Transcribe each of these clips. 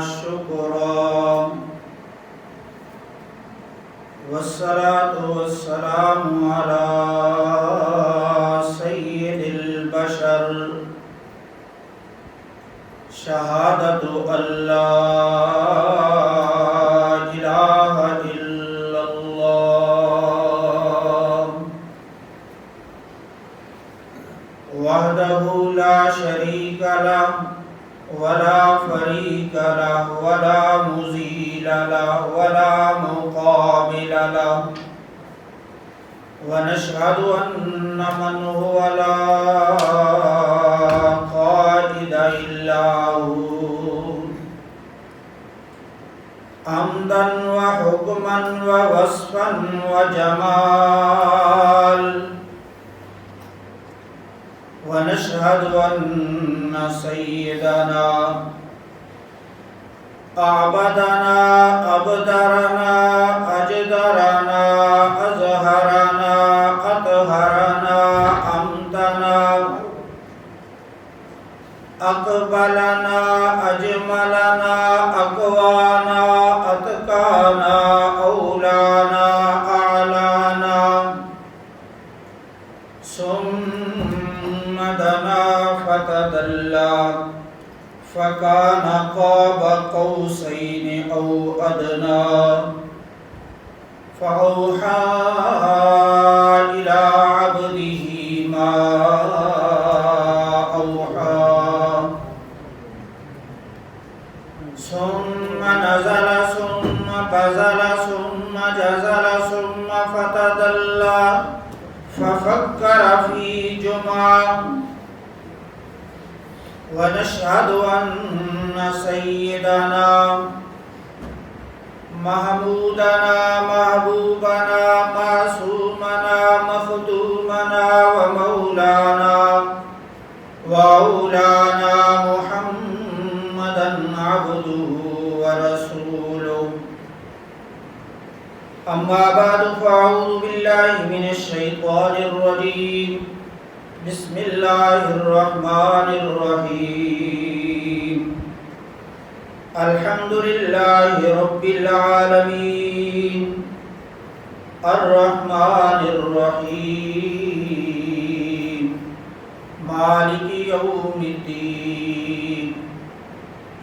شكرا والصلاة والسلام على سيد البشر شهادة أن لا إله إلا الله وحده لا شريك له ولا فريق له ولا مزيل له ولا مقابل له ونشهد أن من هو لا قائد إلا هو حمدا وحكما ووصفا وجمال ونشهد أن سيدنا أعبدنا أبدرنا أجدرنا أزهرنا أطهرنا أمتنا أقبلنا أجملنا أقوانا أتقانا أولانا أعلانا ثم دنا فتدلى فكان قاب قوسين أو أدنى فأوحى إلى عبده ما أوحى ثم نزل ثم بزل ثم جزل ثم فتدلى ففكر في جمعة ونشهد أن سيدنا محمودنا محبوبنا معصومنا مخدومنا ومولانا وأولانا محمدا عبده ورسوله أما بعد فأعوذ بالله من الشيطان الرجيم بسم الله الرحمن الرحيم الحمد لله رب العالمين الرحمن الرحيم مالك يوم الدين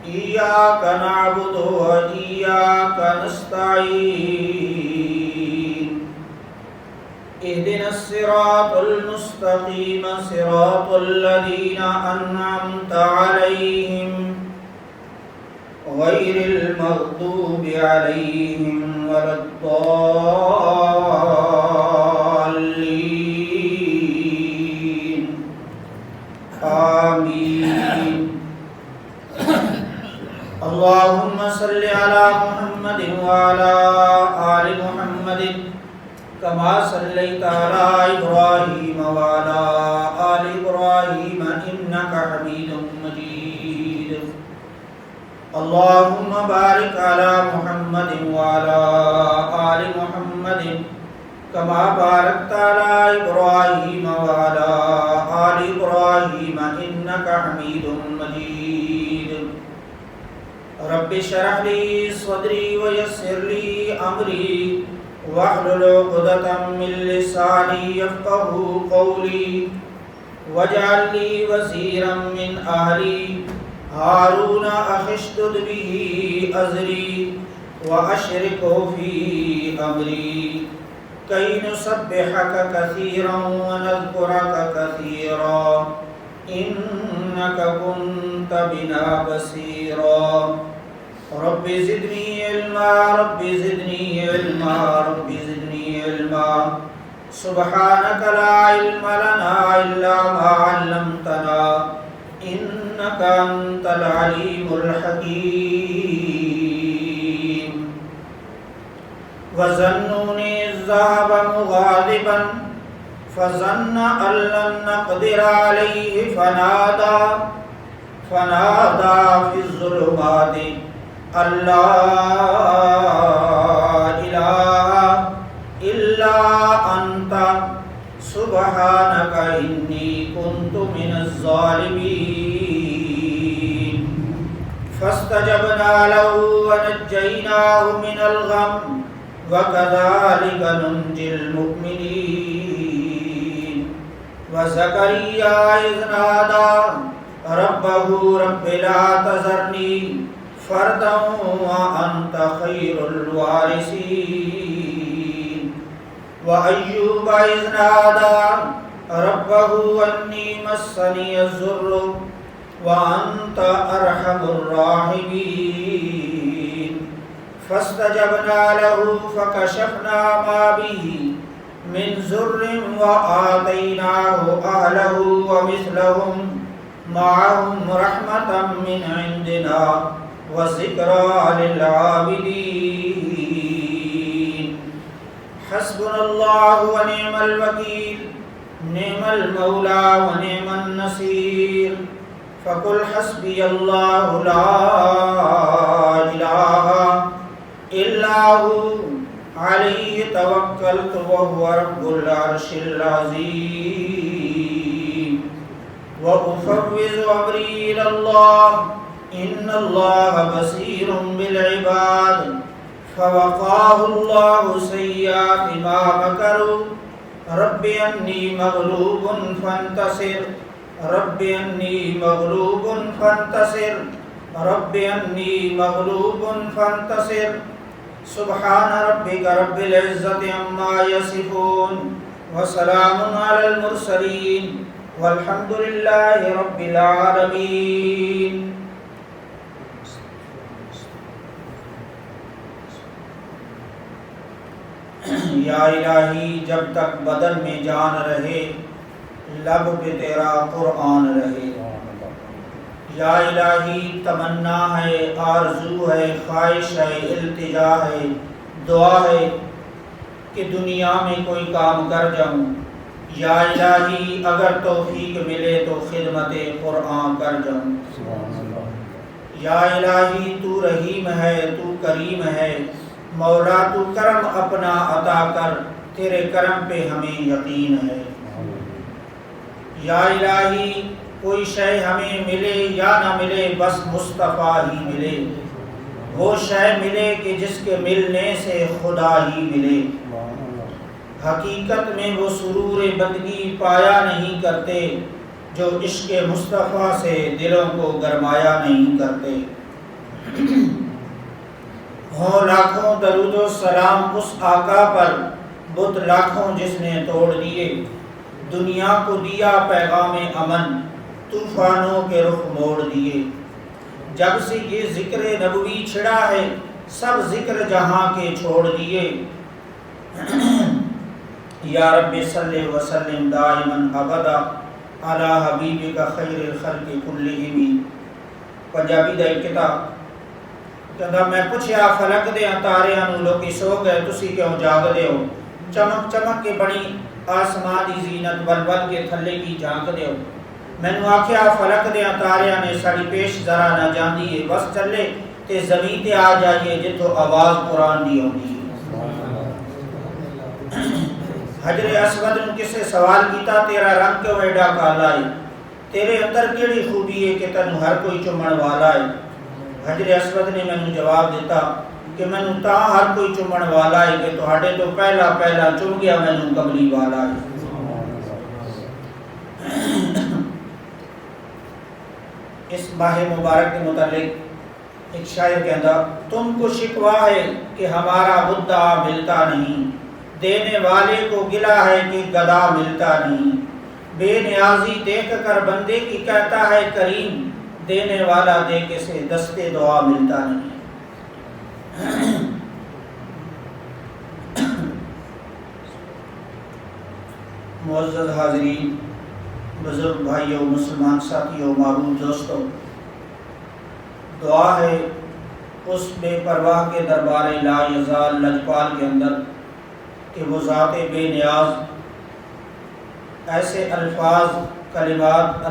إياك نعبد وإياك نستعين اهدنا الصراط المستقيم صراط الذين أنعمت عليهم غير المغضوب عليهم ولا الضالين آمين اللهم صل على محمد وعلى آل محمد كما صليت على إبراهيم وعلى آل إبراهيم إنك حميد مجيد اللهم بارك على محمد وعلى آل محمد كما باركت على إبراهيم وعلى آل إبراهيم إنك حميد مجيد رب اشرح لي صدري ويسر لي أمري واحلل عقدة من لساني يفقهوا قولي واجعل لي وزيرا من أهلي هارون أخي اشدد به أزري وأشركه في أمري كي نسبحك كثيرا ونذكرك كثيرا إنك كنت بنا بصيرا رب زدني علما رب زدني علما رب زدني علما سبحانك لا علم لنا إلا ما علمتنا إنك أنت العليم الحكيم وظنون إذ ذهب مغاضبا فظن أن لن نقدر عليه فنادى في الظلمات أن لا إله إلا أنت سبحانك إني كنت من الظالمين فاستجبنا له ونجيناه من الغم وكذلك ننجي المؤمنين وزكريا إذ نادى ربه رب لا تذرني فردا وأنت خير الوارثين وأيوب إذ نادى ربه أني مسني الضر وأنت أرحم الراحمين فاستجبنا له فكشفنا ما به من ضر وآتيناه أهله ومثلهم معهم رحمة من عندنا وذكرى للعابدين حسبنا الله ونعم الوكيل نعم المولى ونعم النصير فقل حسبي الله لا إله إلا هو عليه توكلت وهو رب العرش العظيم وأفوض أمري إلى الله إن الله بصير بالعباد فوقاه الله سيئات ما مكروا رب أني مغلوب فانتصر رب أني مغلوب فانتصر رب أني مغلوب فانتصر سبحان ربك رب العزة عما يصفون وسلام على المرسلين والحمد لله رب العالمين یا الہی جب تک بدن میں جان رہے لب پہ تیرا قرآن رہے یا الہی تمنا ہے آرزو ہے خواہش ہے التجا ہے دعا ہے کہ دنیا میں کوئی کام کر جاؤں یا الہی اگر توفیق ملے تو خدمت قرآن کر جاؤں یا الہی تو رحیم ہے تو کریم ہے مولا تو کرم اپنا عطا کر تیرے کرم پہ ہمیں یقین ہے یا الہی کوئی شے ہمیں ملے یا نہ ملے بس مصطفیٰ ہی ملے وہ شے ملے کہ جس کے ملنے سے خدا ہی ملے حقیقت میں وہ سرور بندگی پایا نہیں کرتے جو عشق مصطفیٰ سے دلوں کو گرمایا نہیں کرتے ہوں لاکھوں درود و سلام اس آقا پر بت لاکھوں جس نے توڑ دیے دنیا کو دیا پیغام امن طوفانوں کے رخ موڑ دیے جب سے یہ ذکر نبوی چھڑا ہے سب ذکر جہاں کے چھوڑ دیے یا رب صلی وسلم دائما ابدا علی حبیبک خیر الخلق کلہم پنجابی دا ایک کتاب کہندا میں پوچھیا فلک دے تاریاں نوں لوکی سو گئے تسی کیوں جاگ دے ہو چمک چمک کے بڑی آسمان دی زینت بل بل کے تھلے کی جھانک دے ہو مینوں آکھیا فلک دے تاریاں نے ساڈی پیش ذرا نہ جاندی ہے بس چلے تے زمین تے آ جائیے جتھوں آواز قرآن دی ہوندی ہے حجر اسود نے کسے سوال کیتا تیرا رنگ کیوں ایڈا کالا ہے تیرے اندر کیڑی خوبی ہے کہ تینوں ہر کوئی چومن والا ہے حجر اسود نے مینوں جواب دیتا کہ مینوں تاں ہر کوئی چومن والا ہے کہ تہاڈے تو پہلا پہلا چوم گیا مینوں کملی والا ہے اس ماہ مبارک کے متعلق ایک شاعر کہندا تم کو شکوہ ہے کہ ہمارا مدعا ملتا نہیں دینے والے کو گلہ ہے کہ گدا ملتا نہیں بے نیازی دیکھ کر بندے کی کہتا ہے کریم دینے والا دے کے سے دستے دعا ملتا نہیں معزز حاضرین بزرگ بھائیوں مسلمان ساتھیوں معروف دوستوں دعا ہے اس بے پرواہ کے دربار لا یزال لجپال کے اندر کہ وہ ذات بے نیاز ایسے الفاظ کلمات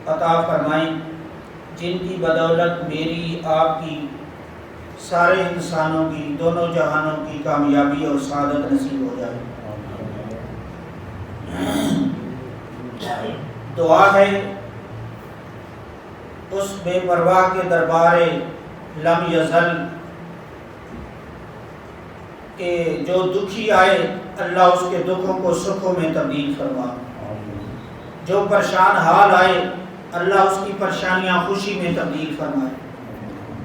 عطا فرمائیں جن کی بدولت میری آپ کی سارے انسانوں کی دونوں جہانوں کی کامیابی اور سعادت نصیب ہو جائے دعا ہے اس بے پرواہ کے دربار لم یزل کہ جو دکھی آئے اللہ اس کے دکھوں کو سکھوں میں تبدیل فرما، جو پریشان حال آئے اللہ اس کی پریشانیاں خوشی میں تبدیل فرمائے،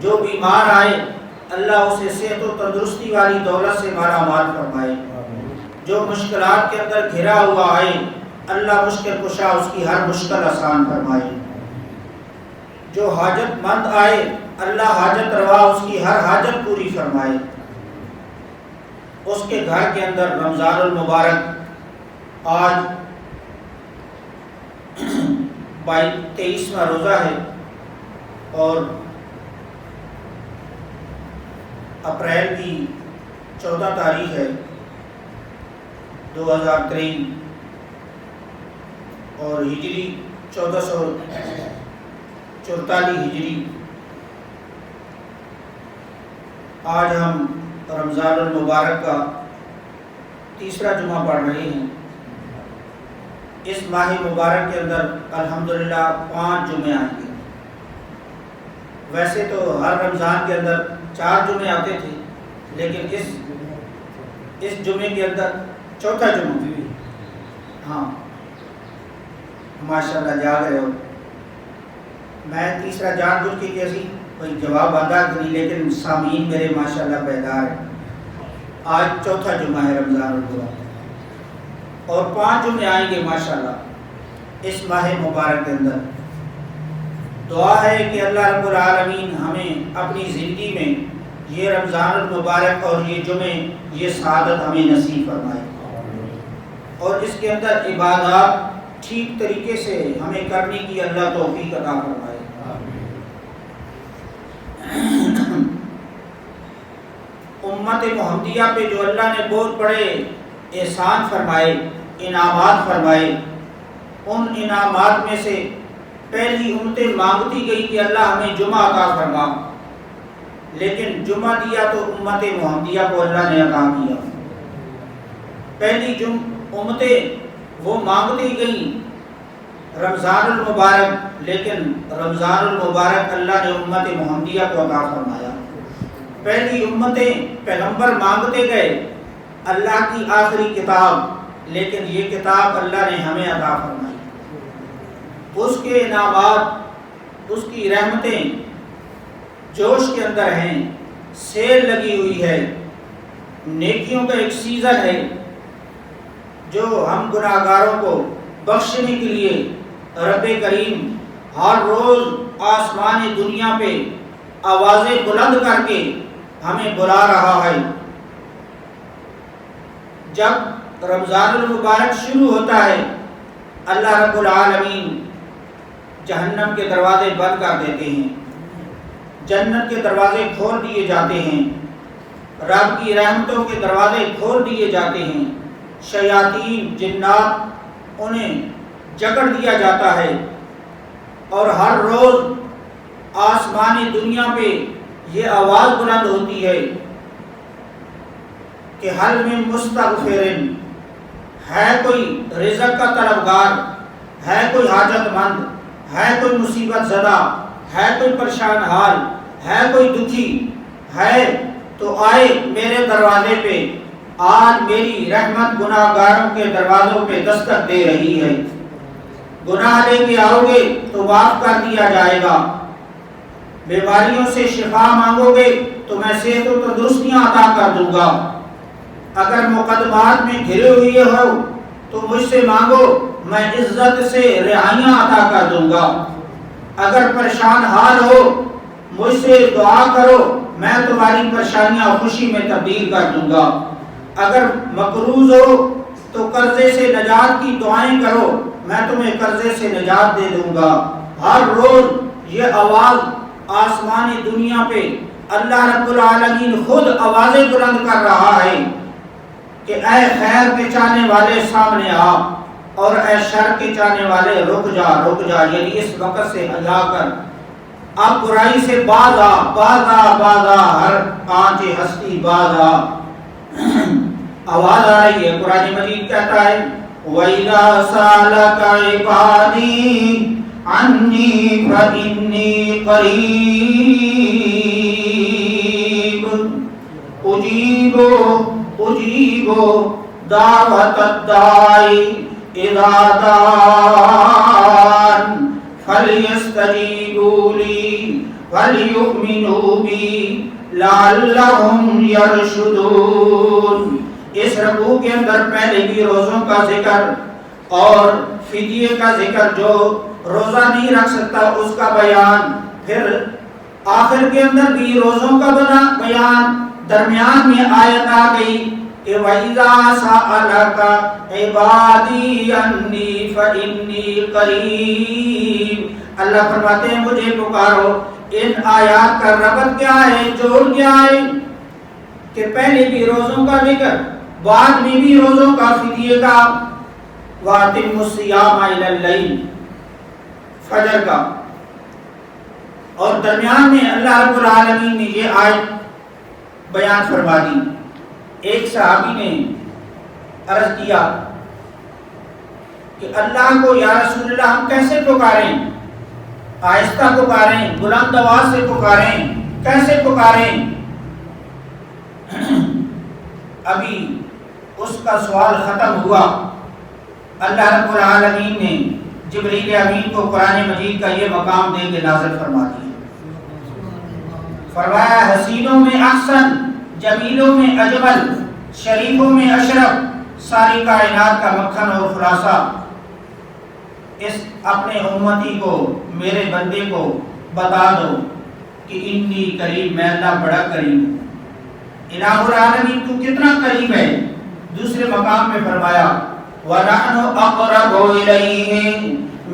جو بیمار آئے اللہ اسے صحت و تندرستی والی دولت سے مالا مال فرمائے، جو مشکلات کے اندر گھرا ہوا آئے اللہ مشکل کشا اس کی ہر مشکل آسان فرمائے، جو حاجت مند آئے اللہ حاجت روا اس کی ہر حاجت پوری فرمائے۔ اس کے گھر کے اندر رمضان المبارک آج 23واں روزہ ہے اور اپریل کی 14 تاریخ ہے 2023 اور ہجری 1444 ہجری۔ آج ہم رمضان المبارک کا تیسرا جمعہ پڑھ رہے ہیں۔ اس ماہ مبارک کے اندر الحمدللہ 5 جمعے آئیں گے۔ ویسے تو ہر رمضان کے اندر 4 جمعے آتے تھے، لیکن اس جمعے کے اندر چوتھا جمعہ، ہاں ماشاءاللہ جاگ رہے ہو۔ میں تیسرا جان بوجھ کے کیسی کوئی جواب آتا نہیں، لیکن سامعین میرے ماشاءاللہ بیدار ہیں۔ آج چوتھا جمعہ ہے رمضان المبارک اور 5 جمعے آئیں گے ماشاءاللہ اس ماہ مبارک کے اندر۔ دعا ہے کہ اللہ رب العالمین ہمیں اپنی زندگی میں یہ رمضان المبارک اور یہ جمعے یہ سعادت ہمیں نصیب فرمائے اور اس کے اندر عبادات ٹھیک طریقے سے ہمیں کرنے کی اللہ توفیق عطا فرمائے۔ امت محمدیہ پہ جو اللہ نے بہت بڑے احسان فرمائے، انعامات فرمائے، ان انعامات میں سے پہلی امتیں مانگتی گئی کہ اللہ ہمیں جمعہ عطا فرما، لیکن جمعہ دیا تو امت محمدیہ کو اللہ نے عطا کیا۔ پہلی امتیں وہ مانگتی گئیں رمضان المبارک، لیکن رمضان المبارک اللہ نے امت محمدیہ کو عطا فرمایا۔ پہلی امتیں پیغمبر مانگتے گئے اللہ کی آخری کتاب، لیکن یہ کتاب اللہ نے ہمیں عطا فرمائی۔ اس کے انعامات، اس کی رحمتیں جوش کے اندر ہیں، سیل لگی ہوئی ہے، نیکیوں کا ایک سیزن ہے جو ہم گناہگاروں کو بخشنے کے لیے رب کریم ہر روز آسمان دنیا پہ آوازیں بلند کر کے ہمیں بلا رہا ہے۔ جب رمضان المبارک شروع ہوتا ہے اللہ رب العالمین جہنم کے دروازے بند کر دیتے ہیں، جنت کے دروازے کھول دیے جاتے ہیں، رب کی رحمتوں کے دروازے کھول دیے جاتے ہیں، شیاطین جنات انہیں جکڑ دیا جاتا ہے، اور ہر روز آسمانی دنیا پہ یہ آواز بلند ہوتی ہے کہ حل من مستغفرن، ہے کوئی رزق کا طلبگار، ہے کوئی حاجت مند، ہے کوئی مصیبت زدہ، ہے کوئی پریشان حال، ہے کوئی دکھی ہے تو آئے میرے دروازے پہ۔ آج میری رحمت گناہگاروں کے دروازوں پہ دستک دے رہی ہے۔ گناہ لے کے آؤ گے تو معاف کر دیا جائے گا، بیماریوں سے شفا مانگو گے تو میں صحت و تندرستیاں عطا کر دوں گا، اگر مقدمات میں گھرے ہوئے ہو تو مجھ سے مانگو میں عزت سے رہائیاں عطا کر دوں گا، اگر پریشان حال ہو مجھ سے دعا کرو میں تمہاری پریشانیاں خوشی میں تبدیل کر دوں گا، اگر مقروض ہو تو قرضے سے نجات کی دعائیں کرو میں تمہیں قرضے سے نجات دے دوں گا۔ ہر روز یہ آواز آسمانی دنیا پہ اللہ رب العالمین خود آوازیں بلند کر رہا ہے کہ اے خیر کے چاہنے والے سامنے آ اور اے شر کے چاہنے والے رک جا، یعنی اس وقت سے ہلا کر اب برائی سے باز آ، ہر آنچ ہستی باز آ۔ آواز آ رہی ہے، قرآن مجید کہتا ہے وَإِذَا سَأَلَكَ عِبَادِي عني فإني قريب أجيب دعوة الداعي إذا دعان فليستجيبوا لي وليؤمنوا بي لعلهم يرشدون۔ اس رکوع کے اندر پہلے بھی روزوں کا ذکر اور فدیے کا ذکر، جو روزہ نہیں رکھ سکتا اس کا بیان، پھر آخر کے اندر بھی روزوں کا بیان، درمیان میں آیت آ گئی کہ وَإِذَا سَأَلَكَ عِبَادِي عَنِّي فَإِنِّي قَرِيبٌ۔ اللہ فرماتے ہیں مجھے پکارو۔ ان آیات کا ربط کیا ہے، جوڑ کیا ہے کہ پہلے بھی روزوں کا ذکر، بعد میں بھی روزوں کا فدیے کا، وَأَتِمُّوا الصِّيَامَ إِلَى اللَّيْلِ، فجر کا، اور درمیان میں اللہ رب العالمین نے یہ آیت بیان فرما دی۔ ایک صحابی نے عرض کیا کہ اللہ کو یا رسول اللہ ہم کیسے پکاریں، آہستہ پکاریں، بلند آواز سے پکاریں، کیسے پکاریں؟ ابھی اس کا سوال ختم ہوا، اللہ رب العالمین نے جبریل امین کو قرآن مجید کا یہ مقام دے کے نازل فرما دیا۔ فرمایا حسینوں میں احسن، جمیلوں میں اجمل، شریفوں میں اشرف، ساری کائنات کا مکھن اور خلاصہ، اس اپنے امتی کو، میرے بندے کو بتا دو کہ انی قریب، میں اللہ بڑا قریب ہوں۔ الہ العالمین تو کتنا قریب ہے۔ دوسرے مقام میں فرمایا وَنَحْنُ أَقْرَبُ إِلَيْهِ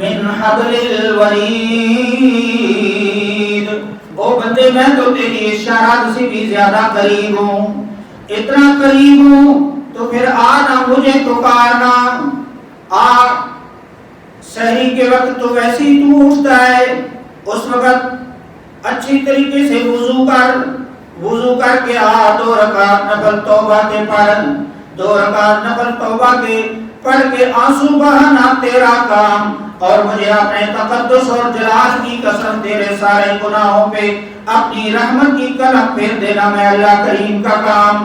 مِنْ حَبْلِ الْوَرِيدِ، او بندے میں تو تیری اشارات سے بھی زیادہ قریب ہوں، اتنا قریب ہوں تو پھر آنا مجھے پکارنا۔ سحری کے وقت تو ویسے ہی تو اٹھتا ہے، اس وقت اچھی طریقے سے وضو کر کے دو رکعت نفل توبہ کے پڑھ، دو رکعت نفل توبہ کے پڑھ کے آنسو بہانا تیرا کام، اور مجھے اپنے تقدس اور جلال کی قسم تیرے سارے گناہوں پہ اپنی رحمت کی کلم پھیر دینا میں اللہ کریم کا کام۔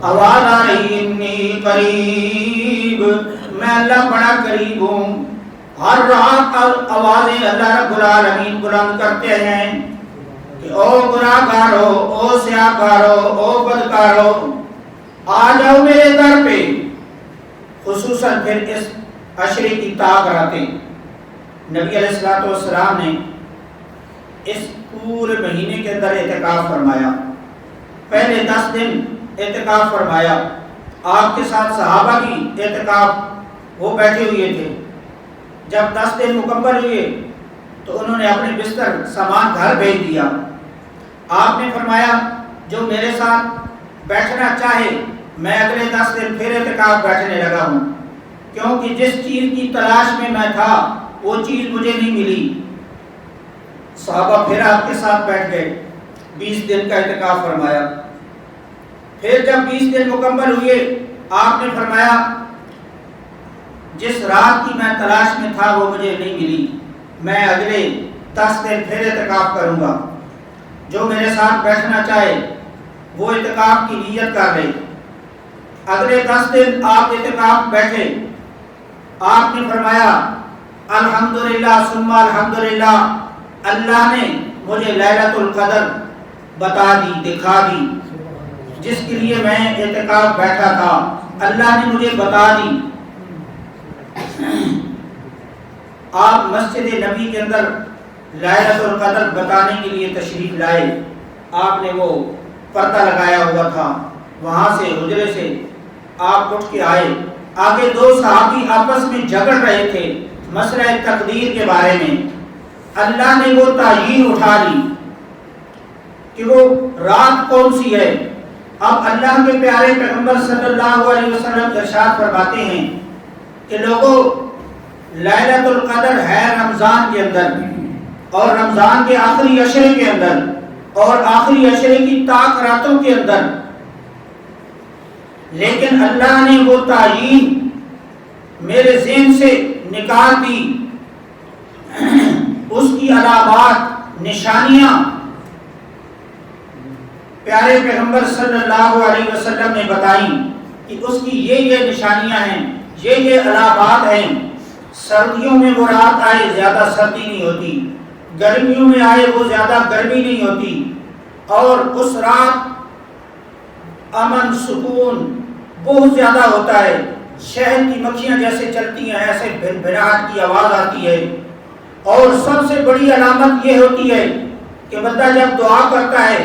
آواز آ رہی انی قریب، میں اللہ بڑا قریب ہوں۔ ہر رات آوازیں اللہ رب العالمین بلند کرتے ہیں کہ او گناہگارو، او سیاہکارو، او بدکارو، آ جاؤ میرے در پہ۔ خصوصاً پھر اس عشرے کی طاق راتیں نبی علیہ السلام نے اس پورے مہینے کے اندر اعتکاف فرمایا۔ پہلے 10 دن اعتکاف فرمایا، آپ کے ساتھ صحابہ بھی اعتکاف وہ بیٹھے ہوئے تھے۔ جب 10 دن مکمل ہوئے تو انہوں نے اپنے بستر سامان گھر بھیج دیا۔ آپ نے فرمایا جو میرے ساتھ بیٹھنا چاہے میں اگلے 10 دن پھر اعتکاف بیٹھنے لگا ہوں، کیونکہ جس چیز کی تلاش میں تھا وہ چیز مجھے نہیں ملی۔ صحابہ پھر آپ کے ساتھ بیٹھ گئے، 20 دن کا اعتکاف فرمایا۔ پھر جب 20 دن مکمل ہوئے آپ نے فرمایا جس رات کی میں تلاش میں تھا وہ مجھے نہیں ملی، میں اگلے 10 دن پھر اعتکاف کروں گا۔ جو میرے ساتھ بیٹھنا چاہے وہ اعتکاف کی نیت کر لے۔ اگلے 10 دن آپ اعتکاف بیٹھے، آپ نے فرمایا الحمدللہ ثم الحمدللہ، اللہ نے مجھے لیلۃ القدر بتا دی، دکھا دی، جس کے لیے میں اعتکاف بیٹھا تھا اللہ نے مجھے بتا دی۔ آپ مسجد نبی کے اندر لیلۃ القدر بتانے کے لیے تشریف لائے، آپ نے وہ پردہ لگایا ہوا تھا، وہاں سے حجرے سے آپ اٹھ کے آئے۔ آگے 2 صحابی آپس میں جھگڑ رہے تھے مسئلہ تقدیر کے بارے میں، اللہ نے وہ تعیین اٹھا لی کہ وہ رات کون سی ہے۔ اب اللہ کے پیارے پیغمبر صلی اللہ علیہ وسلم ارشاد فرماتے ہیں کہ لوگوں لیلۃ القدر ہے رمضان کے اندر، اور رمضان کے آخری عشرے کے اندر، اور آخری عشرے کی طاق راتوں کے اندر، لیکن اللہ نے وہ تعیین میرے ذہن سے نکال دی اس کی علامات نشانیاں پیارے پیغمبر صلی اللہ علیہ وسلم نے بتائیں کہ اس کی یہ نشانیاں ہیں، یہ علامات ہیں۔ سردیوں میں وہ رات آئے زیادہ سردی نہیں ہوتی، گرمیوں میں آئے وہ زیادہ گرمی نہیں ہوتی، اور اس رات امن سکون بہت زیادہ ہوتا ہے، شہد کی مکھیاں جیسے چلتی ہیں ایسے بھنبھناہٹ کی آواز آتی ہے۔ اور سب سے بڑی علامت یہ ہوتی ہے کہ بندہ جب دعا کرتا ہے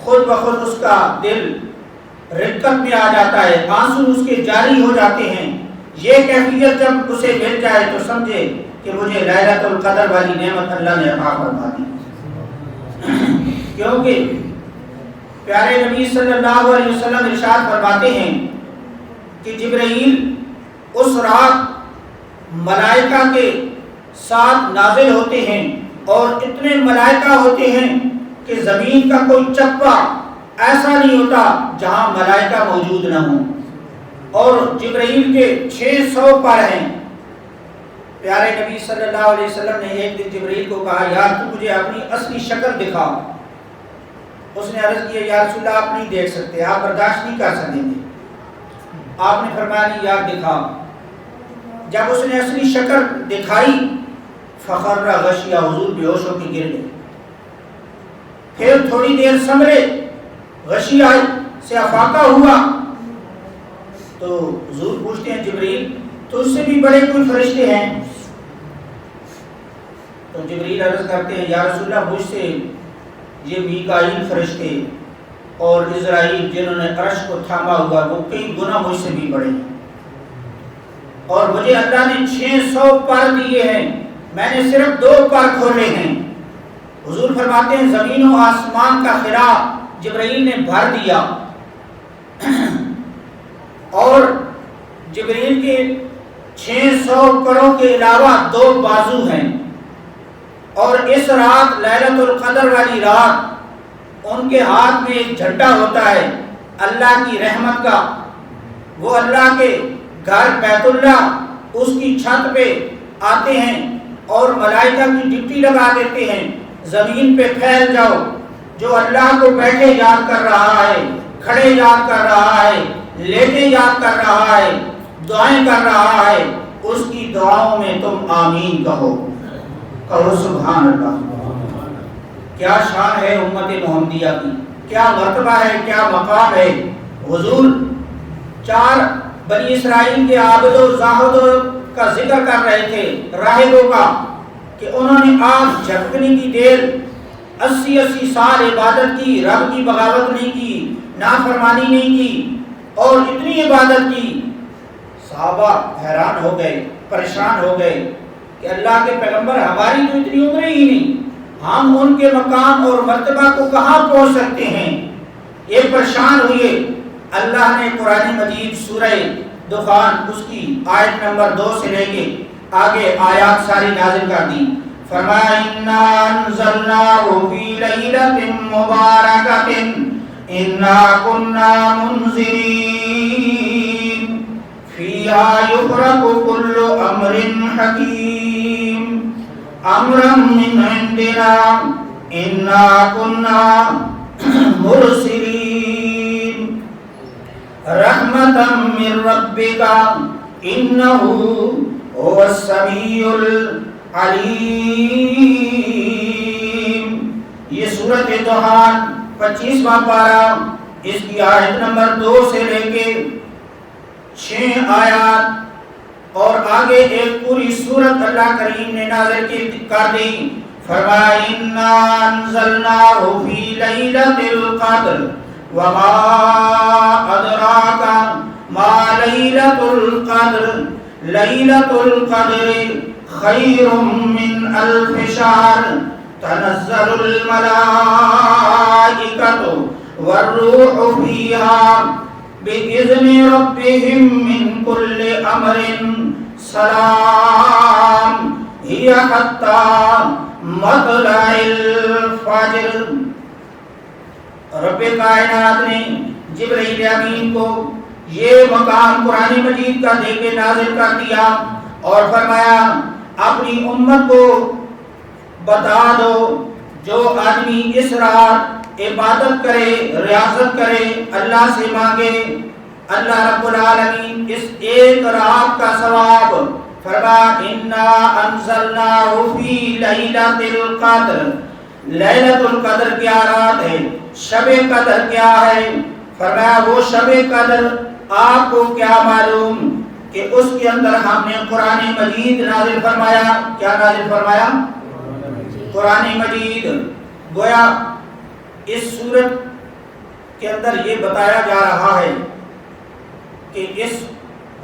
خود بخود اس کا دل رقت میں آ جاتا ہے، آنسو اس کے جاری ہو جاتے ہیں۔ یہ کیفیت جب اسے مل جائے تو سمجھے کہ مجھے لیلۃ القدر والی نعمت اللہ نے عطا فرما دی، کیونکہ پیارے نبی صلی اللہ علیہ وسلم ارشاد فرماتے ہیں کہ جبرائیل اس رات ملائکہ کے ساتھ نازل ہوتے ہیں، اور اتنے ملائکہ ہوتے ہیں کہ زمین کا کوئی چپا ایسا نہیں ہوتا جہاں ملائکہ موجود نہ ہوں، اور جبرائیل کے 600 پر ہیں۔ پیارے نبی صلی اللہ علیہ وسلم نے ایک دن جبرائیل کو کہا یار تو مجھے اپنی اصلی شکل دکھا۔ اس نے عرض کیا یا رسول اللہ آپ نہیں دیکھ سکتے، آپ برداشت نہیں کر سکیں گے۔ آپ نے فرمایا نہیں یار دکھا۔ جب اس نے اصلی شکل دکھائی فخر غشیہ، حضور بے ہوش ہو کے گر گئے۔ پھر تھوڑی دیر سمرے، غشی آئی سے افاقہ ہوا، تو حضور پوچھتے ہیں جبریل تو اس سے بھی بڑے کوئی فرشتے ہیں؟ تو جبریل عرض کرتے ہیں یا رسول اللہ مجھ سے یہ میکائیل فرشتے اور عزرائیل جنہوں نے عرش کو تھاما ہوا وہ کئی گنا مجھ سے بھی بڑے ہیں، اور مجھے اللہ نے 600 پر دیے ہیں، میں نے صرف 2 پر کھولے ہیں۔ حضور فرماتے ہیں زمین و آسمان کا خلا جبرائیل نے بھر دیا، اور جبرائیل کے 600 پروں کے علاوہ 2 بازو ہیں، اور اس رات لیلۃ القدر والی رات ان کے ہاتھ میں ایک جھنڈا ہوتا ہے اللہ کی رحمت کا، وہ اللہ کے گھر بیت اللہ اس کی چھت پہ آتے ہیں اور ملائکہ کی ڈپٹی لگا دیتے ہیں زمین پہ پھیل جاؤ، جو اللہ کو بیٹھے یاد کر رہا ہے، کھڑے یاد کر رہا ہے، لیٹے یاد کر رہا ہے، دعائیں کر رہا ہے، اس کی دعاؤں میں تم آمین کہو سبحان اللہ۔ کیا شان ہے امت محمدیہ کی، کیا مرتبہ ہے، کیا مقام ہے۔ حضور 4 بنی اسرائیل کے عابد و زاہدوں کا ذکر کر رہے تھے، راہبوں کا، کہ انہوں نے آنکھ جھپکنے کی دیر 80 سال عبادت کی، رب کی بغاوت نہیں کی، نافرمانی نہیں کی، اور اتنی عبادت کی صحابہ حیران ہو گئے، پریشان ہو گئے کہ اللہ کے پیغمبر ہماری تو اتنی عمریں ہی نہیں، ہم ان کے مقام اور مرتبہ کو کہاں پہنچ سکتے ہیں۔ یہ پریشان ہوئے۔ اللہ نے قرآن مجید سورہ دخان اس کی آیت نمبر 2 سے لے کے آگے آیات ساری نازل کر دی۔ فرمایا انا انزلناہ فی لیلۃ مبارکۃ انا کنا منذرین فیہا یفرق کل امر حکیم امرا من عندنا انا کنا مرسلین رحمتا من ربک انہ هو السمیع العلیم۔ یہ سورۃ دخان 25واں پارہ، اس کی آیت نمبر 2 سے لے کے 6 آیات اور آگے ایک پوری سورت اللہ کریم نے نازل کر دی۔ فرمایا انا انزلناہ فی لیلۃ القدر وما ادراک ما لیلۃ القدر لیلۃ القدر خیر من الف شہر تنزل الملائکۃ والروح فیہا بإذن ربهم من کل امر سلام ہی حتی مطلع الفجر۔ رب کائنات نے جبرائیل امین کو یہ مقام قرآن مجید کا دے کے نازل کر دیا اور فرمایا اپنی امت کو بتا دو جو آدمی اس رات عبادت کرے، ریاضت کرے، اللہ سے مانگے، اللہ رب العالمین اس ایک رات کا ثواب فرمایا انا انزلناہ فی لیلۃ القدر، لیلۃ القدر کیا رات ہے، شب قدر کیا ہے؟ فرمایا وہ شب قدر آپ کو کیا معلوم کہ اس کے اندر ہم نے قرآن مجید نازل فرمایا۔ کیا نازل فرمایا؟ قرآن مجید۔ گویا اس صورت کے اندر یہ بتایا جا رہا ہے کہ اس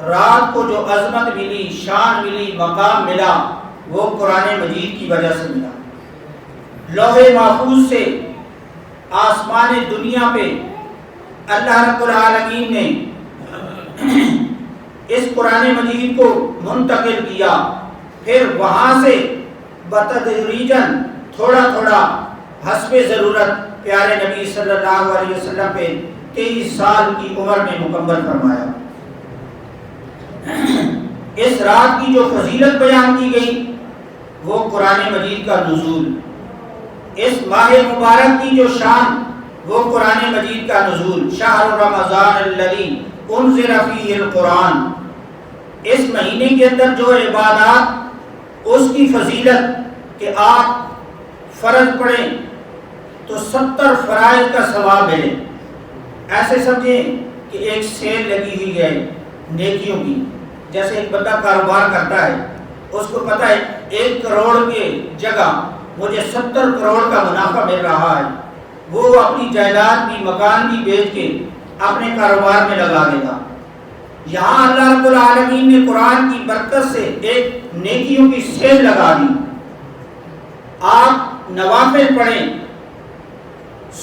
رات کو جو عظمت ملی، شان ملی، مقام ملا، وہ قرآن مجید کی وجہ سے ملا۔ لوح محفوظ سے آسمان دنیا پہ اللہ رب العالمین نے اس قرآن مجید کو منتقل کیا، پھر وہاں سے بتدریجاً تھوڑا تھوڑا حسب ضرورت پیارے نبی صلی اللہ علیہ وسلم پہ 23 سال کی عمر میں مکمل فرمایا۔ اس رات کی جو فضیلت بیان کی گئی وہ قرآن مجید کا نزول، اس ماہ مبارک کی جو شان وہ قرآن مجید کا نزول، شہر رمضان الذی انزل فیہ القرآن، اس مہینے کے اندر جو عبادات، اس کی فضیلت کہ آپ فرض پڑھیں تو 70 فرائض کا ثواب ملے۔ ایسے سمجھیں کہ ایک سیل لگی ہوئی ہے نیکیوں کی، جیسے ایک بندہ کاروبار کرتا ہے، اس کو پتہ ہے 1 کروڑ کے جگہ مجھے 70 کروڑ کا منافع مل رہا ہے، وہ اپنی جائیداد بھی، مکان بھی بیچ کے اپنے کاروبار میں لگا دے گا۔ یہاں اللہ رب العالمین نے قرآن کی برکت سے ایک نیکیوں کی سیل لگا دی۔ آپ نوافل پڑھیں،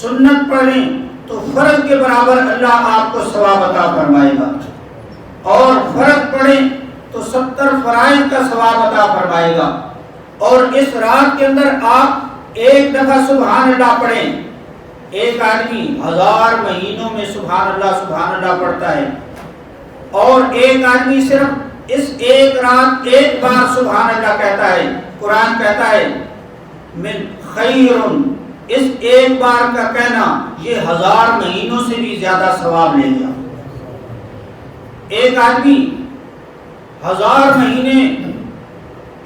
سنت پڑھیں تو فرض کے برابر اللہ آپ کو ثواب عطا فرمائے گا، اور فرض پڑھیں تو 70 فرائض کا ثواب عطا فرمائے گا۔ اور اس رات کے اندر آپ ایک دفعہ سبحان اللہ پڑھیں، ایک آدمی 1000 مہینوں میں سبحان اللہ پڑھتا ہے، اور ایک آدمی صرف اس ایک رات ایک بار سبحان اللہ کہتا ہے۔ قرآن کہتا ہے من خیر، اس ایک بار کا کہنا یہ 1000 مہینوں سے بھی زیادہ ثواب لے گا۔ ایک آدمی 1000 مہینے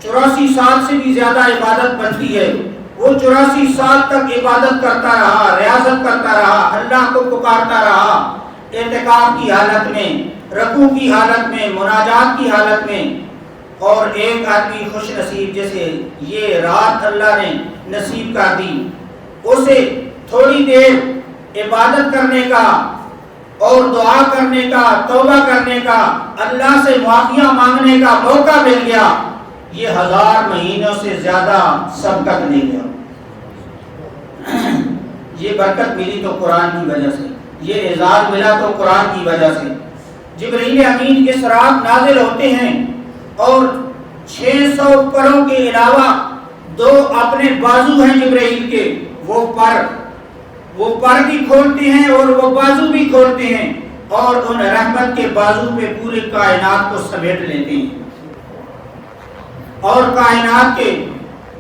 84 سال سے بھی زیادہ عبادت بنتی ہے، وہ 84 سال تک عبادت کرتا رہا، ریاضت کرتا رہا، اللہ کو پکارتا رہا، اعتکاف کی حالت میں، رکوع کی حالت میں، مناجات کی حالت میں۔ اور ایک آدمی خوش نصیب جیسے یہ رات اللہ نے نصیب کر دی، اسے تھوڑی دیر عبادت کرنے کا اور دعا کرنے کا، توبہ کرنے کا، اللہ سے معافیاں مانگنے کا موقع مل گیا، یہ 1000 مہینوں سے زیادہ سبقت لے گیا۔ یہ برکت ملی تو قرآن کی وجہ سے، یہ اعزاز ملا تو قرآن کی وجہ سے۔ جبرائیل امین اس رات نازل ہوتے ہیں اور 600 پروں کے علاوہ 2 اپنے بازو ہیں جبرائیل کے، وہ پر بھی کھولتے ہیں اور وہ بازو بھی کھولتے ہیں، اور ان رحمت کے بازو پہ پورے کائنات کو سمیٹ لیتے ہیں۔ اور کائنات کے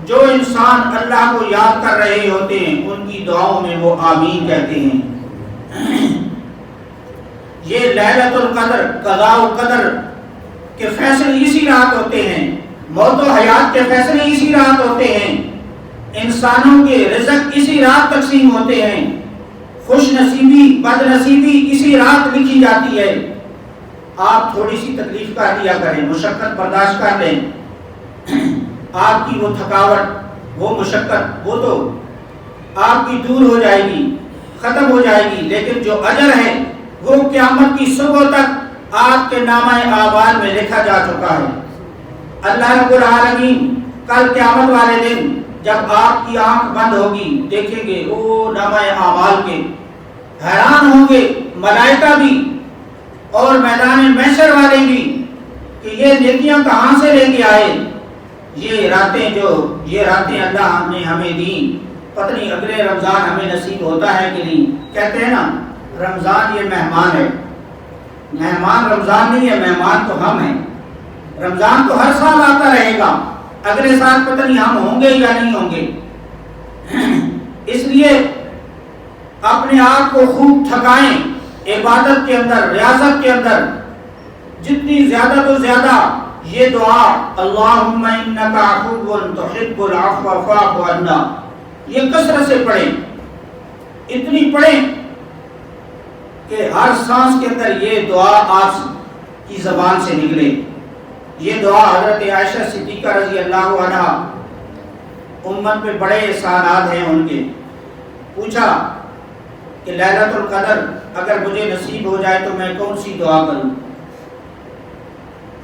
جو انسان اللہ کو یاد کر رہے ہوتے ہیں ان کی دعاؤں میں وہ آمین کہتے ہیں۔ یہ لیلۃ القدر، قضاء و قدر کے فیصلے اسی رات ہوتے ہیں، موت و حیات کے فیصلے اسی رات ہوتے ہیں، انسانوں کے رزق اسی رات تقسیم ہوتے ہیں، خوش نصیبی بد نصیبی اسی رات لکھی جاتی ہے۔ آپ تھوڑی سی تکلیف کر لیا کریں، مشقت برداشت کر لیں، آپ کی وہ تھکاوٹ، وہ مشقت، وہ تو آپ کی دور ہو جائے گی، ختم ہو جائے گی، لیکن جو اجر ہے وہ قیامت کی صبح تک آپ کے نامہ اعمال میں لکھا جا چکا ہے۔ اللہ رب العالمین کل قیامت والے دن جب آپ کی آنکھ بند ہوگی دیکھیں گے وہ نامہ اعمال کے، حیران ہوں گے ملائکہ بھی اور میدان محشر والے بھی کہ یہ نیکیاں کہاں سے لے کے آئے۔ یہ راتیں اللہ نے ہمیں دیں، پتہ نہیں اگلے رمضان ہمیں نصیب ہوتا ہے کہ نہیں۔ کہتے ہیں نا رمضان یہ مہمان ہے، مہمان رمضان نہیں ہے، مہمان تو ہم ہیں۔ رمضان تو ہر سال آتا رہے گا، اگلے سال پتہ نہیں ہم ہوں گے یا نہیں ہوں گے۔ اس لیے اپنے آپ کو خوب تھکائیں عبادت کے اندر، ریاضت کے اندر، جتنی زیادہ تو زیادہ یہ دعا اللہم انک عفو تحب العفو فاعف عنا یہ کثرت سے پڑھیں، اتنی پڑھیں کہ ہر سانس کے اندر یہ دعا آپ کی زبان سے نکلے۔ یہ دعا حضرت عائشہ صدیقہ رضی اللہ عنہ، امت پہ بڑے احسانات ہیں ان کے، پوچھا کہ لیلۃ القدر اگر مجھے نصیب ہو جائے تو میں کون سی دعا کروں؟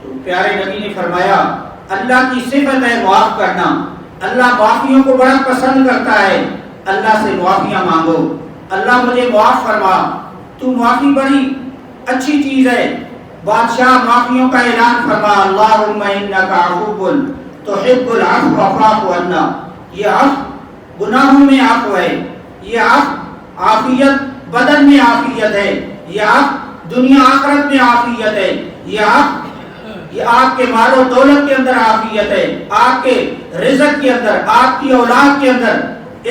تو پیارے نبی نے فرمایا اللہ کی صفت ہے معاف کرنا، اللہ معافیوں کو بڑا پسند کرتا ہے، اللہ سے معافیاں مانگو، اللہ مجھے معاف فرما، تو معافی بڑی اچھی چیز ہے۔ بادشاہ معافیوں کا اعلان فرما اللہم انک عفو تحب العفو فاعف عنا، یہ عفو گناہوں میں عفو ہے، یہ عفو عافیت بدن میں عافیت ہے، یہ عفو دنیا آخرت میں عافیت ہے، یہ عفو یہ آپ کے مال و دولت کے اندر عافیت ہے، آپ کے رزق کے اندر، آپ کی اولاد کے اندر۔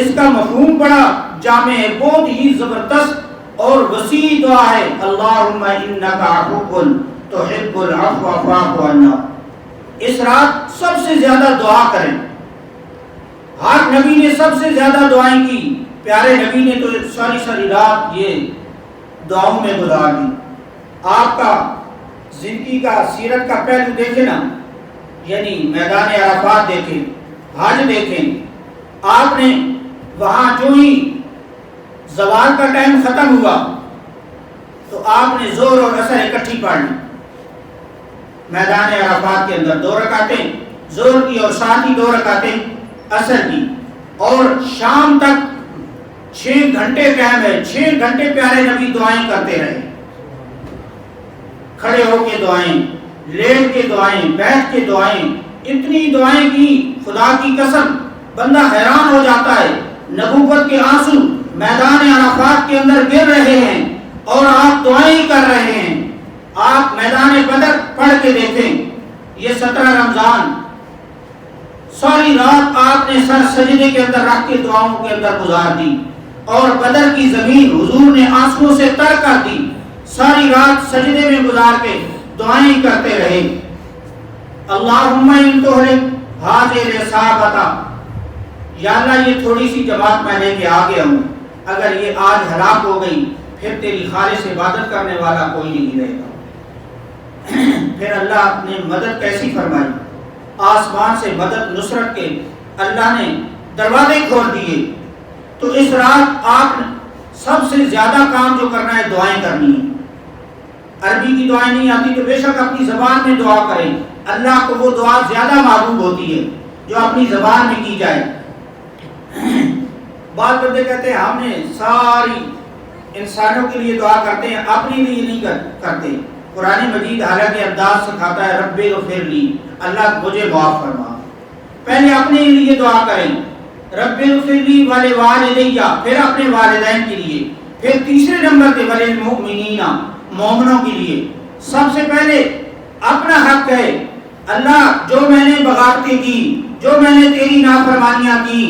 اس کا مفہوم بڑا جامع ہے، بہت ہی زبردست اور وسیع دعا ہے اللہم انک عفو تحب العفو فاعف عنا۔ اس رات سب سے زیادہ دعا کریں، ہر نبی نے سب سے زیادہ دعائیں کی، پیارے نبی نے تو ساری رات یہ دعاؤں میں گزار دی۔ آپ کا زندگی کا سیرت کا پہلو دیکھیں نا، یعنی میدان عرفات دیکھیں، حج دیکھیں، آپ نے وہاں جو ہی زوال کا ٹائم ختم ہوا تو آپ نے زور اور اثر اکٹھی پڑھ لی میدان عرفات کے اندر، 2 رکعتیں زور کی اور ساتھ ہی 2 رکعتیں اثر کی، اور شام تک 6 گھنٹے ٹائم ہے، 6 گھنٹے پیارے نبی دعائیں کرتے رہے، کھڑے ہو کے دعائیں، لیٹ کے دعائیں، بیٹھ کے دعائیں، اتنی دعائیں کی خدا کی قسم بندہ حیران ہو جاتا ہے۔ نبوت کے آنسو میدان عرفات کے اندر گر رہے ہیں اور آپ دعائیں کر رہے ہیں۔ آپ میدان بدر پڑھ کے دیکھیں، یہ 17 رمضان ساری رات آپ نے سر سجدے کے اندر رکھ کے دعاؤں کے اندر گزار دی، اور بدر کی زمین حضور نے آنسوؤں سے تر کر دی، ساری رات سجدے میں گزار کے دعائیں کرتے رہے۔ اللہم ان تہلک ہذہ العصابۃ، یا اللہ یہ تھوڑی سی جماعت میں لے کے آ گیا ہوں، اگر یہ آج ہلاک ہو گئی پھر تیری خالص عبادت کرنے والا کوئی نہیں رہے گا۔ پھر اللہ نے مدد کیسی فرمائی، آسمان سے مدد نصرت کے اللہ نے دروازے کھول دیے۔ تو اس رات آپ سب سے زیادہ کام جو کرنا ہے دعائیں کرنی ہے۔ عربی کی دعائیں نہیں آتی تو بے شک اپنی زبان میں دعا کریں، اللہ کو وہ دعا زیادہ محبوب ہوتی ہے جو اپنی زبان میں کی جائے۔ بعض بندے کہتے ہیں ہم نے ساری انسانوں کے لیے دعا کرتے ہیں، اپنے لیے نہیں کرتے۔ قرآن مجید حالانکہ انداز سکھاتا ہے رب اغفر لی، اللہ مجھے معاف فرما، پہلے اپنے لیے دعا کریں رب اغفر لی ولوالدی، پھر اپنے والدین کے لیے، پھر تیسرے نمبر پہ وللمؤمنین، مومنوں کے لیے۔ سب سے پہلے اپنا حق ہے، اللہ جو میں نے بغاوتیں کی، جو میں نے تیری نافرمانیاں کی،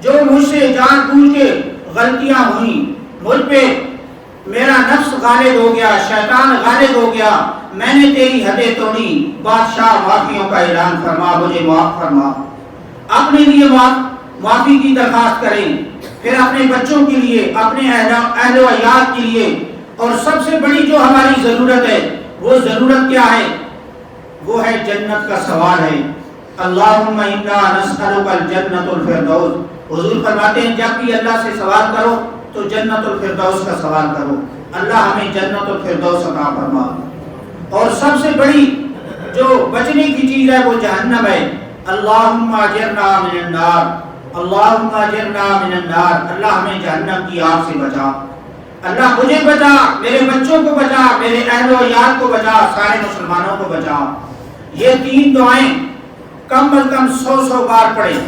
جو مجھ سے جان بوجھ کے غلطیاں ہوئیں، مجھ پہ میرا نفس غالب ہو گیا، شیطان غالب ہو گیا، میں نے تیری حدیں توڑی، بادشاہ معافیوں کا اعلان فرما، مجھے معاف فرما۔ اپنے لیے معافی کی درخواست کریں، پھر اپنے بچوں کے لیے، اپنے اہل و عیال کے لیے، اور سب سے بڑی جو ہماری ضرورت ہے وہ ضرورت کیا ہے؟ وہ ہے جنت کا سوال ہے۔ اللہم انا نسألک الجنت الفردوس، حضور فرماتے ہیں جب بھی اللہ سے سوال کرو تو جنت الفردوس کا سوال کرو، اللہ ہمیں جنت الفردوس عطا فرما۔ اور سب سے بڑی جو بچنے کی چیز ہے وہ جہنم ہے۔ اللہم اجرنا من النار، اللہم اجرنا من النار، اللہ ہمیں جہنم کی آگ سے بچا، اللہ مجھے بچا، میرے بچوں کو بچا، میرے اہل و عیال کو بچا، سارے مسلمانوں کو بچا۔ یہ 3 دعائیں کم از کم 100 بار پڑھیں۔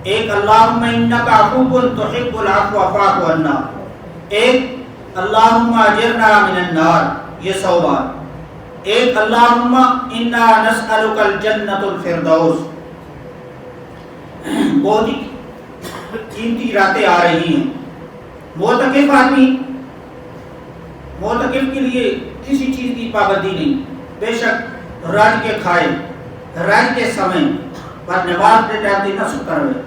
ایک اللہم انک عفو تحب العفو فاعف عنا، ایک اللہم اجرنا من النار، یہ 100 بار، ایک اللہم انا نسألک الجنت الفردوس، بہت ہی قیمتی راتیں آ رہی ہیں. معتکف آدمی معتکف کے لیے کسی چیز کی پابندی نہیں، بے شک رج کے کھائے، رج کے سمے پر نماز کے ٹائم دینا ستا رہے.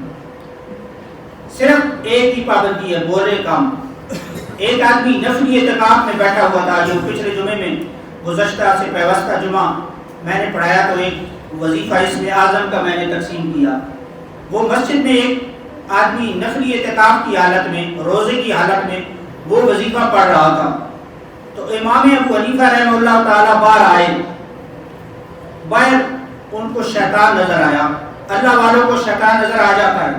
صرف ایک ہی پابندی ہے، بولے کم. ایک آدمی نفلی اعتکاف میں بیٹھا ہوا تھا، جو پچھلے جمعے میں گزشتہ سے پیوستہ جمعہ میں نے پڑھایا تو ایک وظیفہ اسم اعظم کا میں نے تقسیم کیا. وہ مسجد میں ایک آدمی نفلی اعتکاف کی حالت میں، روزے کی حالت میں وہ وظیفہ پڑھ رہا تھا. تو امام ابو حنیفہ رحمہ اللہ تعالیٰ باہر آئے. باہر ان کو شیطان نظر آیا. اللہ والوں کو شیطان نظر آ جاتا ہے.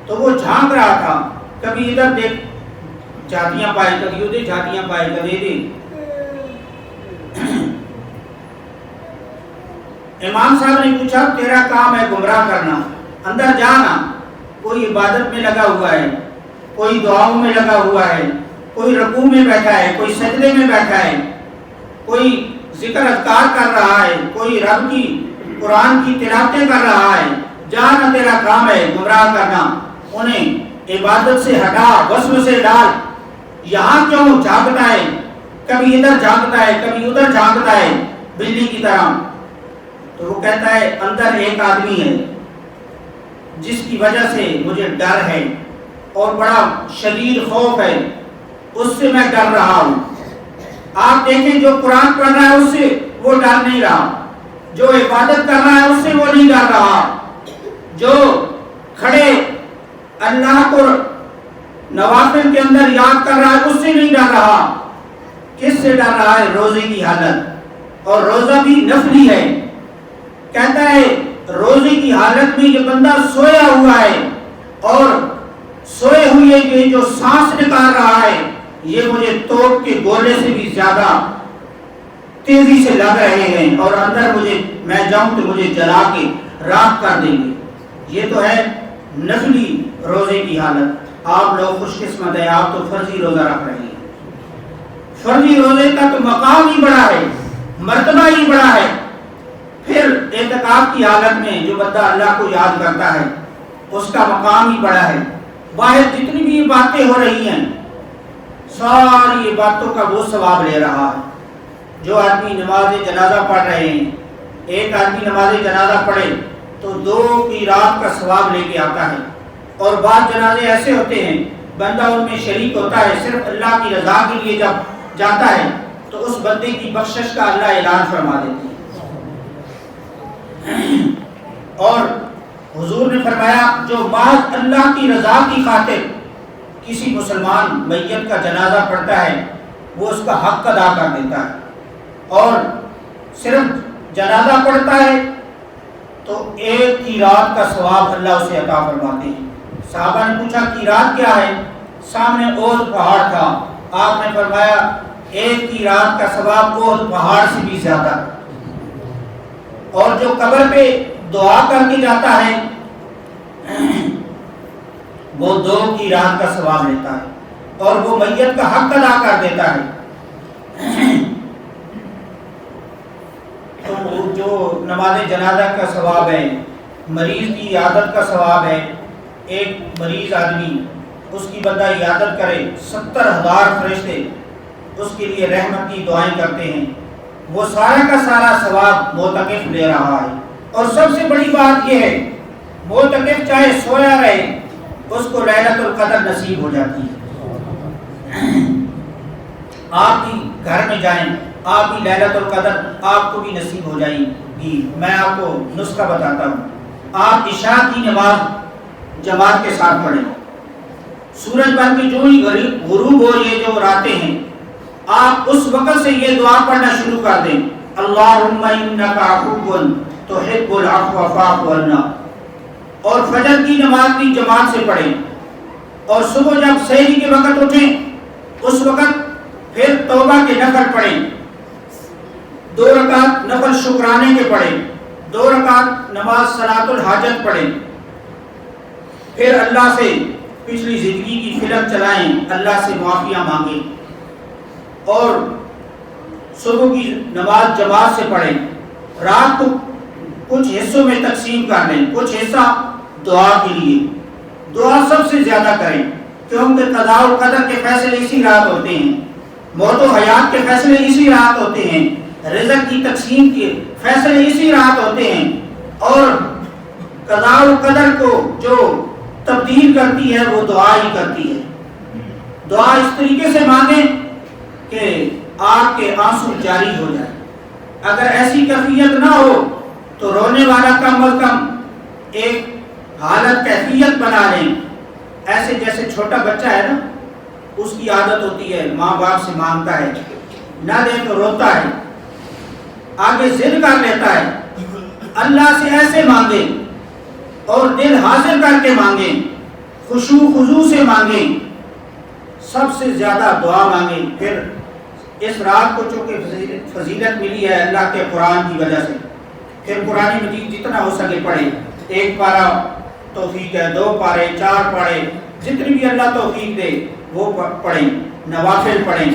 تو وہ جھانک رہا تھا، کبھی ادھر دیکھ جھاتیاں پائے، کبھی ادھر جھاتیاں پائے، کبھی ادھر. امام صاحب نے پوچھا تیرا کام ہے گمراہ کرنا، اندر جانا. کوئی عبادت میں لگا ہوا ہے، کوئی دعاؤں میں لگا ہوا ہے، کوئی رکوع میں بیٹھا ہے، کوئی سجدے میں بیٹھا ہے، کوئی ذکر اذکار کر رہا ہے، کوئی رب کی قرآن کی تلاوتیں کر رہا ہے. جانا تیرا کام ہے گمراہ کرنا. انہیں عبادت سے ہٹا، وسوسے سے ڈال. یہاں کیوں جھانکتا ہے، کبھی ادھر جھانکتا ہے، کبھی ادھر جھانکتا ہے بجلی کی طرح. تو وہ کہتا ہے اندر ایک آدمی ہے جس کی وجہ سے مجھے ڈر ہے اور بڑا شدید خوف ہے، اس سے میں ڈر رہا ہوں. آپ دیکھیں جو قرآن پڑھ رہا ہے اس سے وہ ڈر نہیں رہا، جو عبادت کر رہا ہے اس سے وہ نہیں ڈر رہا، جو کھڑے اللہ کو نوافل کے اندر یاد کر رہا ہے اس سے نہیں ڈر رہا. کس سے ڈر رہا ہے؟ روزے کی حالت، اور روزہ بھی نفلی ہے. کہتا ہے روزے کی حالت میں یہ بندہ سویا ہوا ہے اور سوئے ہوئے یہ جو سانس نکال رہا ہے یہ مجھے توپ کے گولے سے بھی زیادہ تیزی سے لگ رہے ہیں، اور اندر میں جاؤں تو مجھے جلا کے راکھ کر دیں گے. یہ تو ہے نفلی روزے کی حالت. آپ لوگ خوش قسمت ہیں، آپ تو فرضی روزہ رکھ رہے ہیں. فرضی روزے کا تو مقام ہی بڑا ہے، مرتبہ ہی بڑا ہے. پھر اعتکاف کی حالت میں جو بندہ اللہ کو یاد کرتا ہے اس کا مقام ہی بڑا ہے. باہر جتنی بھی باتیں ہو رہی ہیں ساری باتوں کا وہ ثواب لے رہا ہے. جو آدمی نماز جنازہ پڑھ رہے ہیں، ایک آدمی نماز جنازہ پڑھے تو 2 کی رات کا ثواب لے کے آتا ہے. اور بعض جنازے ایسے ہوتے ہیں بندہ ان میں شریک ہوتا ہے، صرف اللہ کی رضا کے لیے جب جاتا ہے تو اس بندے کی بخشش کا اللہ اعلان فرما دیتے ہیں. اور حضور نے فرمایا جو محض اللہ کی رضا کی خاطر کسی مسلمان میت کا جنازہ پڑھتا ہے وہ اس کا حق ادا کر دیتا ہے. اور صرف جنازہ پڑھتا ہے تو 1 کی رات کا ثواب اللہ اسے عطا فرماتے ہیں. صحابہ نے پوچھا کی رات کیا ہے؟ سامنے احد پہاڑ تھا. آپ نے فرمایا 1 کی رات کا ثواب احد پہاڑ سے بھی زیادہ. اور جو قبر پہ دعا کر کے جاتا ہے وہ 2 کی رات کا ثواب لیتا ہے اور وہ میت کا حق ادا کر دیتا ہے. تو جو نماز جنازہ کا ثواب ہے، مریض کی عیادت کا ثواب ہے. ایک مریض آدمی اس کی بندہ عیادت کرے 70,000 فرشتے اس کے لیے رحمت کی دعائیں کرتے ہیں. وہ سارا کا سارا ثواب معتکف لے رہا ہے. اور سب سے بڑی بات یہ ہے معتکف چاہے سویا رہے اس کو لیلۃ القدر نصیب ہو جاتی ہے. آپ بھی گھر میں جائیں، آپ بھی لیلۃ القدر آپ کو بھی نصیب ہو جائے گی. میں آپ کو نسخہ بتاتا ہوں. آپ عشاء کی نماز جماعت کے ساتھ پڑھیں. سورج بن کے جو ہی غروب ہو یہ جو راتیں ہیں آپ اس وقت سے یہ دعا پڑھنا شروع کر دیں. اللہم انک عفو تحب العفو فاعف عنا. اور فجر کی نماز بھی جماعت سے پڑھیں. اور صبح جب سحری کے وقت اٹھیں اس وقت پھر توبہ کے نفل پڑھیں. 2 رکعت نفل شکرانے کے پڑھیں. 2 رکعت نماز صلاۃ الحاجت پڑھیں. پھر اللہ سے پچھلی زندگی کی فلم چلائیں، اللہ سے معافیاں مانگیں. اور صبح کی نماز جماعت سے پڑھیں. رات کو کچھ حصوں میں تقسیم کر لیں. کچھ حصہ دعا کے لیے، دعا سب سے زیادہ کریں، کیونکہ قضاء و قدر کے فیصلے اسی رات ہوتے ہیں، موت و حیات کے فیصلے اسی رات ہوتے ہیں، رزق کی تقسیم کے فیصلے اسی رات ہوتے ہیں. اور قضاء و قدر کو جو تبدیل کرتی ہے وہ دعا ہی کرتی ہے. دعا اس طریقے سے مانگیں کہ آپ کے آنسو جاری ہو جائے. اگر ایسی کیفیت نہ ہو تو رونے والا کم از کم ایک حالت کیفیت بنا لیں. ایسے جیسے چھوٹا بچہ ہے نا، اس کی عادت ہوتی ہے ماں باپ سے مانگتا ہے، نہ دے تو روتا ہے، آگے ضد کر لیتا ہے. اللہ سے ایسے مانگیں اور دل حاضر کر کے مانگیں، خشوع خضوع سے مانگیں، سب سے زیادہ دعا مانگیں. پھر اس رات کو چونکہ فضیلت ملی ہے اللہ کے قرآن کی وجہ سے، پھر قرآن مجید جتنا ہو سکے پڑھیں. 1 پارہ توفیق ہے، 2 پارے، 4 پارے، جتنی بھی اللہ توفیق دے وہ پڑھیں. نوافل پڑھیں،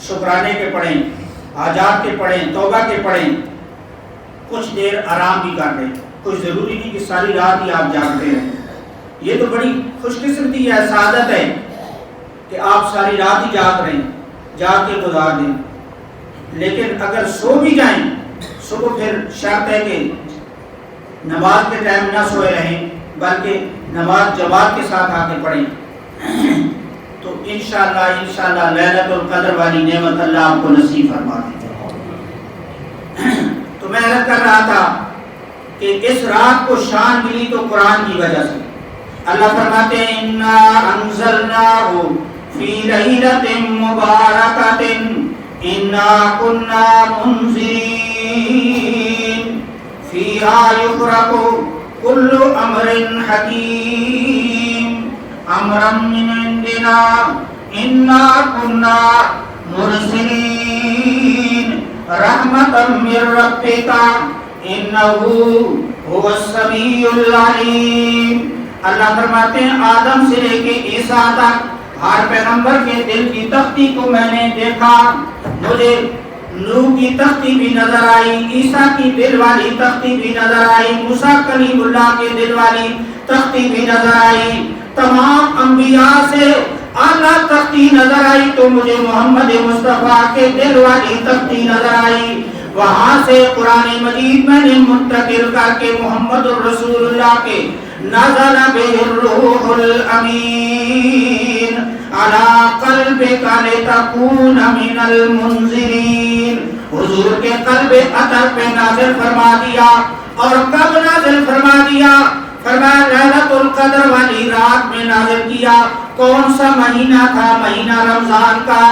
شکرانے کے پڑھیں، حاجات کے پڑھیں، توبہ کے پڑھیں. کچھ دیر آرام بھی کر لیں. کوئی ضروری نہیں کہ ساری رات ہی آپ جاگتے ہیں. یہ تو بڑی خوش قسمتی ہے، سعادت ہے کہ آپ ساری رات ہی جاگ رہے ہیں، جاگ کے گزار دیں. لیکن اگر سو بھی جائیں، صبح پھر شرط ہے کہ نماز کے ٹائم نہ سوئے رہیں، بلکہ نماز جماعت کے ساتھ آ کے پڑھیں. تو انشاءاللہ لیلۃ القدر والی نعمت اللہ آپ کو نصیب فرما دے. تو میں عرض کر رہا تھا کہ اس رات کو شان ملی تو قرآن کی وجہ سے. اللہ فرماتے ہیں انا انزلناہ فی لیلۃ مبارکۃ انا کنا منذرین فیہا یفرق کل امر حکیم امرا من عندنا انا کنا مرسلین رحمتا من ربک انہ هو السمیع العلیم. اللہ فرماتے ہیں آدم سے لے کے عیسیٰ تک ہر پیغمبر کے دل کی تختی کو میں نے دیکھا. مجھے نوح کی تختی بھی نظر آئی، عیسیٰ کی دل والی تختی بھی نظر آئی، موسیٰ کلیم اللہ کے دل والی تختی بھی نظر آئی. تمام انبیاء سے اعلیٰ تختی نظر آئی تو مجھے محمد مصطفیٰ کے دل والی تختی نظر آئی. وہاں سے قرآن مجید میں نے منتقل کر کے محمد الرسول اللہ کے نزل به الروح الامین علی قلبک لتکون من المنذرین. حضور کے قلب اطہر پہ نازل فرما دیا. اور کب نازل فرما دیا؟ فرمایا لیلۃ القدر والی رات میں نازل کیا. کون سا مہینہ تھا؟ مہینہ رمضان کا.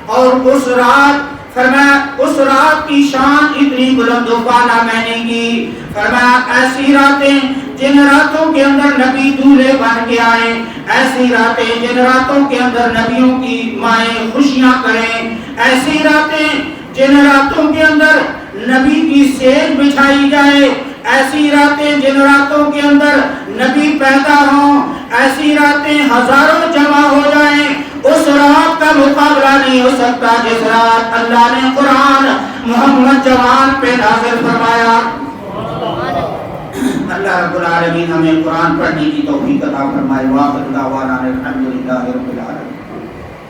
اور اس رات فرمایا اس رات کی شان اتنی بلند و بالا میں نے کی. فرمایا ایسی راتیں جن راتوں کے اندر نبی دولہے بن کے آئے، ایسی راتیں جن راتوں کے اندر نبیوں کی مائیں خوشیاں کریں، ایسی راتیں جن راتوں کے اندر نبی کی سیج بچھائی جائے، ایسی راتیں جن راتوں کے اندر نبی پیدا ہوں، ایسی راتیں ہزاروں جمع ہو جائیں. اس رات کا مقابلہ نہیں ہو سکتا جس رات اللہ نے قرآن محمد جوان پہ نازل فرمایا. اللہ رب العالمین ہمیں قرآن پڑھنے کی توفیق عطا فرمائے. وآخر دعوانا الحمدللہ رب العالمین.